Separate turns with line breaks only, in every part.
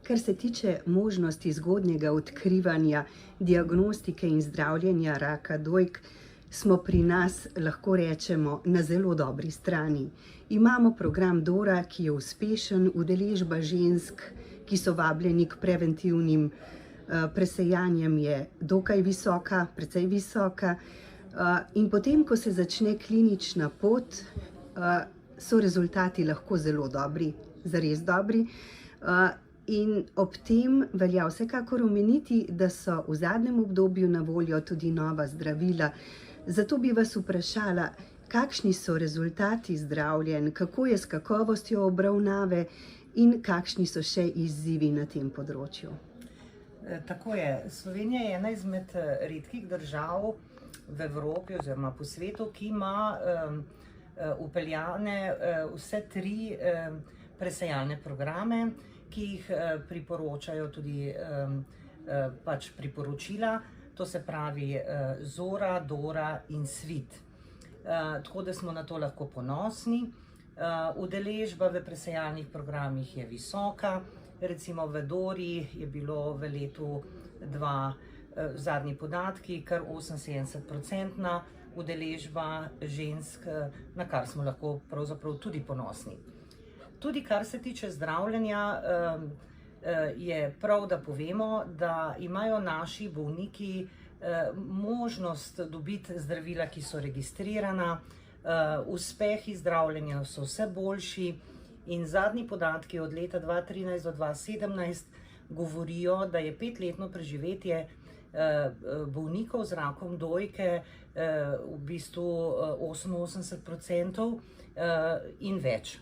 Kar se tiče možnosti zgodnjega odkrivanja, diagnostike in zdravljenja raka dojk, smo pri nas, lahko rečemo, na zelo dobri strani. Imamo program Dora, ki je uspešen, udeležba žensk, ki so vabljeni k preventivnim presejanjem, je dokaj visoka, precej visoka. In potem, ko se začne klinična pot, so rezultati lahko zelo dobri, zares dobri. In ob tem velja vsekakor omeniti, da so v zadnjem obdobju na voljo tudi nova zdravila. Zato bi vas vprašala, kakšni so rezultati zdravljenj, kako je s kakovostjo obravnave in kakšni so še izzivi na tem področju.
Tako je. Slovenija je ena izmed redkih držav v Evropi oziroma po svetu, ki ima vpeljane vse 3 presejalne programe, ki jih priporočajo tudi priporočila, to se pravi Zora, Dora in Svit. Tako da smo na to lahko ponosni. Udeležba v presejalnih programih je visoka, recimo v Dori je bilo v letu 2 zadnji podatki, kar 78% udeležba žensk, na kar smo lahko pravzaprav tudi ponosni. Tudi kar se tiče zdravljenja, je prav, da povemo, da imajo naši bolniki možnost dobiti zdravila, ki so registrirana, uspehi zdravljenja so vse boljši in zadnji podatki od leta 2013 do 2017 govorijo, da je 5-letno preživetje bolnikov z rakom dojke v bistvu 88% in več.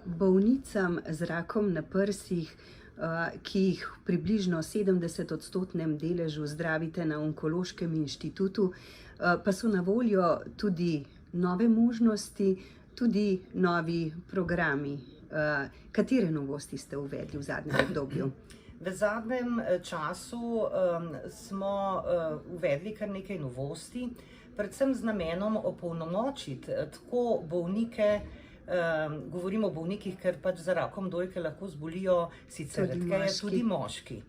Bolnicam z rakom na prsih, ki jih v približno 70% deležu zdravite na Onkološkem inštitutu, pa so na voljo tudi nove možnosti, tudi novi programi. Katere novosti ste uvedli v zadnjem obdobju?
V zadnjem času smo uvedli kar nekaj novosti, predvsem z namenom opolnomočiti tako bolnike, govorimo o bolnikih, ker pač za rakom dojke lahko zbolijo sicer redkeje tudi moški.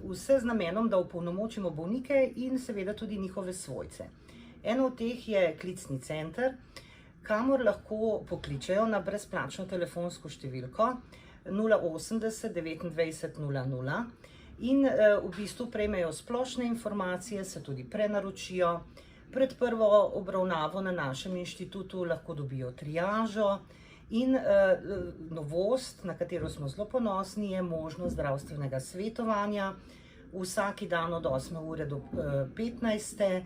Vse z namenom, da opolnomočimo bolnike in seveda tudi njihove svojce. Eno od teh je klicni center, kamor lahko pokličejo na brezplačno telefonsko številko 080 29 00 in v bistvu prejmejo splošne informacije, se tudi prenaročijo. Pred prvo obravnavo na našem inštitutu lahko dobijo triažo in novost, na katero smo zelo ponosni, je možnost zdravstvenega svetovanja vsaki dan od 8 ure do 15,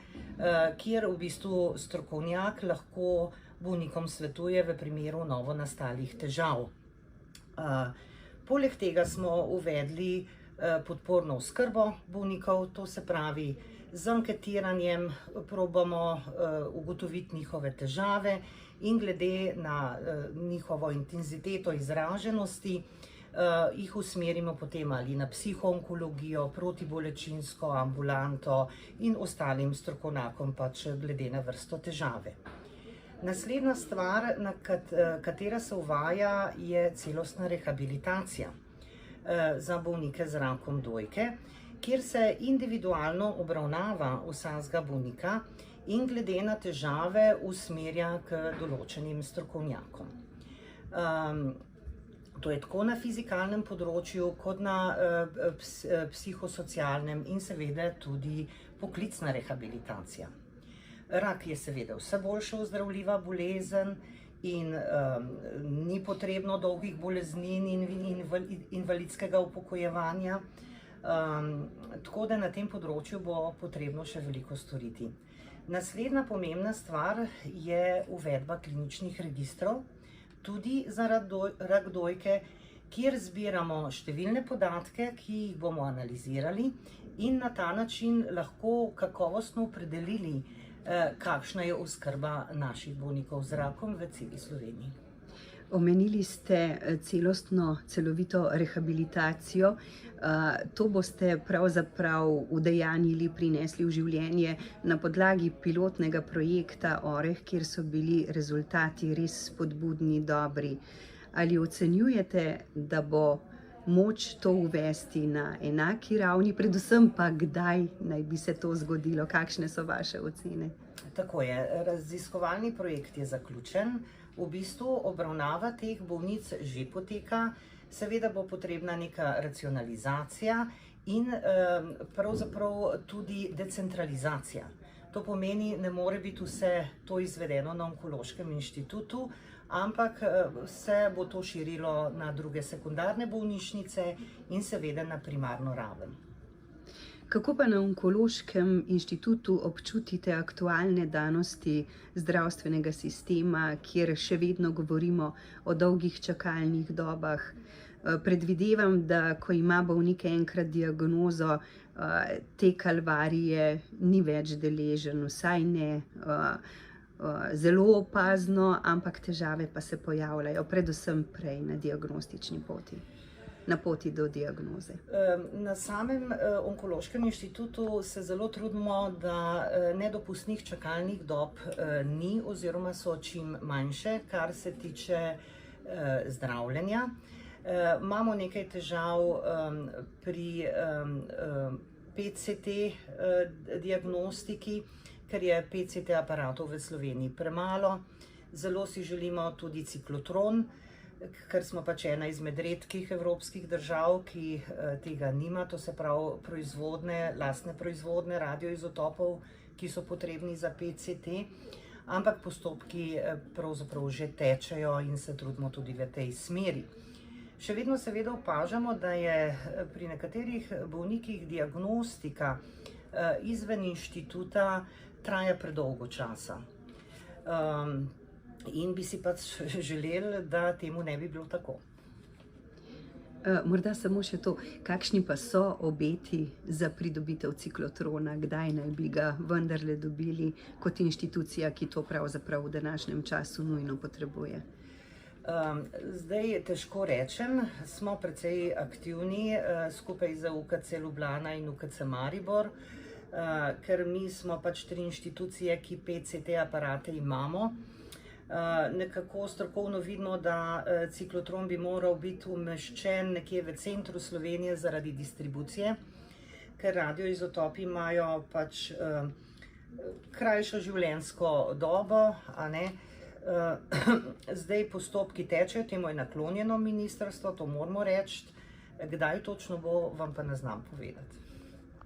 kjer v bistvu strokovnjak lahko bolnikom svetuje v primeru novo nastalih težav. Poleg tega smo uvedli podporno oskrbo bolnikov, to se pravi, z anketiranjem probamo ugotoviti njihove težave in glede na njihovo intenziteto izraženosti jih usmerimo potem ali na psihoonkologijo, protibolečinsko ambulanto in ostalim strokovnjakom pač glede na vrsto težave. Naslednja stvar, katera se uvaja, je celostna rehabilitacija za bolnike z rakom dojke, kjer se individualno obravnava vsakega bolnika in glede na težave usmerja k določenim strokovnjakom. To je tako na fizikalnem področju, kot na psihosocialnem in seveda tudi poklicna rehabilitacija. Rak je seveda vse boljše ozdravljiva bolezen in ni potrebno dolgih boleznin in invalidskega upokojevanja. Tako da na tem področju bo potrebno še veliko storiti. Naslednja pomembna stvar je uvedba kliničnih registrov, tudi za rak dojke, kjer zbiramo številne podatke, ki jih bomo analizirali in na ta način lahko kakovostno opredelili, kakšna je oskrba naših bolnikov z rakom v celi Sloveniji.
Omenili ste celostno, celovito rehabilitacijo. To boste pravzaprav udejanjili, prinesli v življenje na podlagi pilotnega projekta Oreh, kjer so bili rezultati res spodbudni, dobri. Ali ocenjujete, da bo moč to uvesti na enaki ravni, predvsem pa kdaj naj bi se to zgodilo? Kakšne so vaše ocene?
Tako je, raziskovalni projekt je zaključen, v bistvu obravnava teh bolnic že poteka, seveda bo potrebna neka racionalizacija in pravzaprav tudi decentralizacija. To pomeni, ne more biti vse to izvedeno na Onkološkem inštitutu, ampak se bo to širilo na druge sekundarne bolnišnice in seveda na primarno raven.
Kako pa na Onkološkem inštitutu občutite aktualne danosti zdravstvenega sistema, kjer še vedno govorimo o dolgih čakalnih dobah? Predvidevam, da ko ima bolnik enkrat diagnozo, te kalvarije ni več deležen, vsaj ne zelo opazno, ampak težave pa se pojavljajo, predvsem prej na diagnostični poti, na poti do diagnoze.
Na samem Onkološkem inštitutu se zelo trudimo, da nedopustnih čakalnih dob ni oziroma so čim manjše, kar se tiče zdravljenja. Imamo nekaj težav pri PCT diagnostiki, ker je PCT aparatov v Sloveniji premalo. Zelo si želimo tudi ciklotron, ker smo pač ena izmed redkih evropskih držav, ki tega nima, to se pravi lastne proizvodne radioizotopov, ki so potrebni za PCT, ampak postopki pravzaprav že tečejo in se trudimo tudi v tej smeri. Še vedno seveda opažamo, da je pri nekaterih bolnikih diagnostika izven inštituta traja predolgo časa. In bi si pač želeli, da temu ne bi bilo tako.
Morda samo še to, kakšni pa so obeti za pridobitev ciklotrona, kdaj naj bi ga vendarle dobili kot inštitucija, ki to pravzaprav v današnjem času nujno potrebuje?
Zdaj težko rečem, smo precej aktivni skupaj z UKC Ljubljana in UKC Maribor, ker mi smo pač 3 inštitucije, ki PCT aparate imamo. Nekako strokovno vidimo, da ciklotron bi moral biti umeščen nekje v centru Slovenije zaradi distribucije, ker radioizotopi imajo pač krajšo življenjsko dobo, a ne. Zdaj postopki tečejo, temu je naklonjeno ministrstvo, to moramo reči, kdaj točno bo, vam pa ne znam povedati.